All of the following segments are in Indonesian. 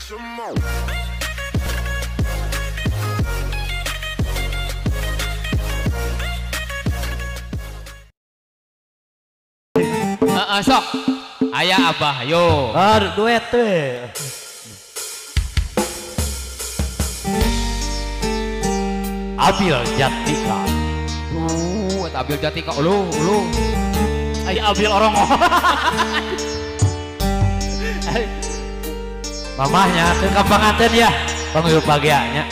Sok ayah abah yo duet teh Abil Jatika Abil Jatika lu ayah Abil orang mamahnya ke kampanganten ya panggil bahagianya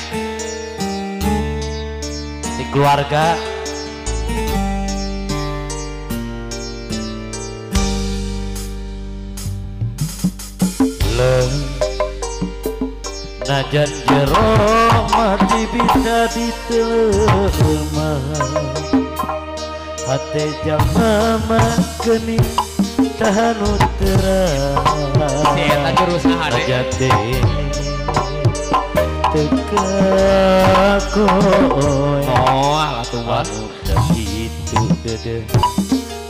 di keluarga najan jero mati bisa diterima hati jama geni tahanu terang eta jurus sahare jate teka koy atuh itu dede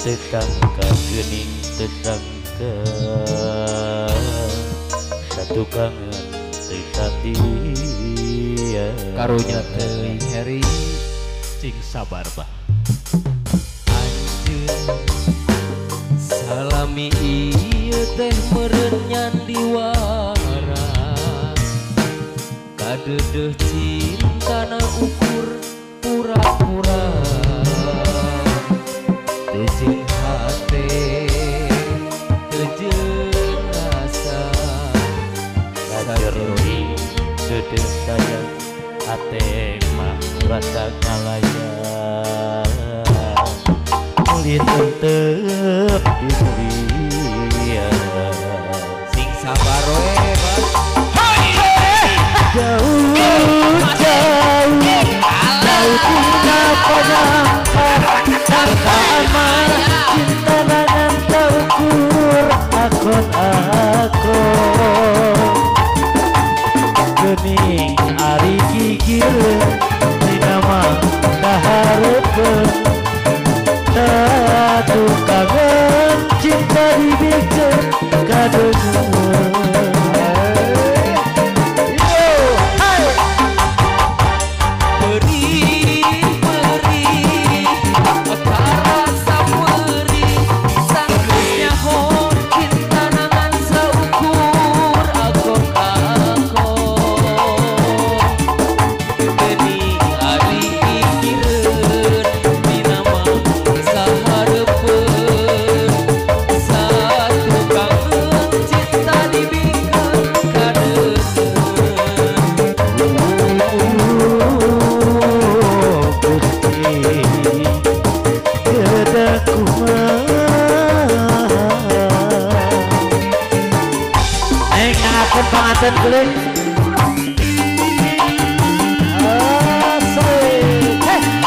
tetangga gening tetangga satu kangen dia karunya teuing heri cing sabar bah anjeun salami ieu teh meureun nyandi waras kadeudeuk cintana ukur pura-pura teu jeung hate teu jeung rasa kajeroi dede sayang hate mah rasa ngalaya mulia tentep di mulia sing sabar we jauh kenapa nyangka sangkaan mah cinta nangan terukur akon gening ari gigir dinama kahareupeun tatu kangen cinta dibikeun kadeungeun panganten kulit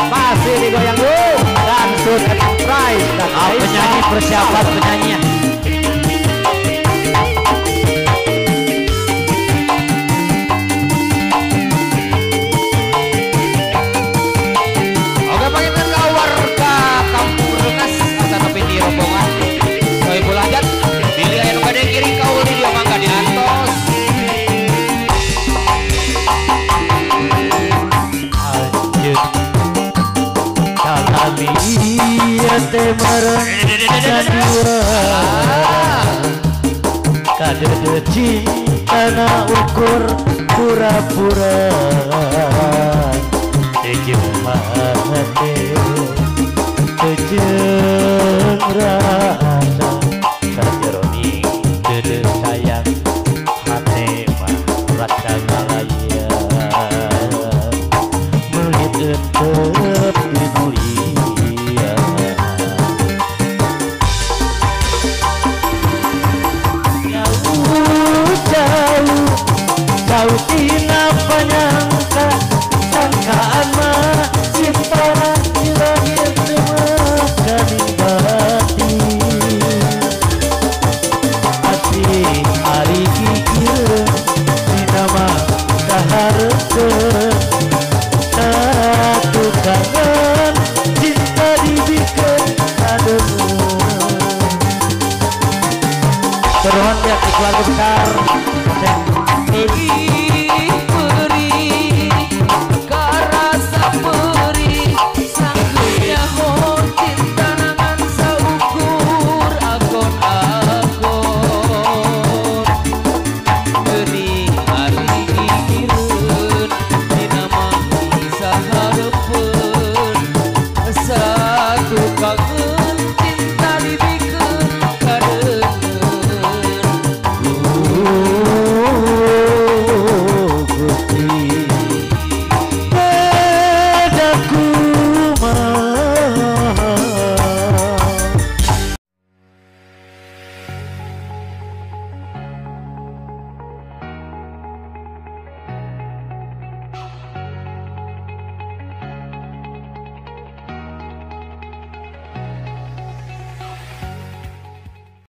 pasti digoyang dulu dan sudah surprise dan penyanyi persiapan penyanyinya oke panggilkan ke warga kampung Rengas asa tepi di rombongan Soebul Hajat pilih aya nu gade kiri kaul di dia mangga diantos salami ieu teh meureun dua kadeudeuk cintana ukur pura-pura teu jeung hate teu jeung rasa kajeroning deudeuh sayang hate mah rasa ngalaya meuli teup di mulia jauh tina panyangka sangkaan mah cintana di langit mah ganing bati hati ari gigir dina mah kahareupeun satu kangen cinta dibikeun kadeungeun seruan pihak keluarga besar pergi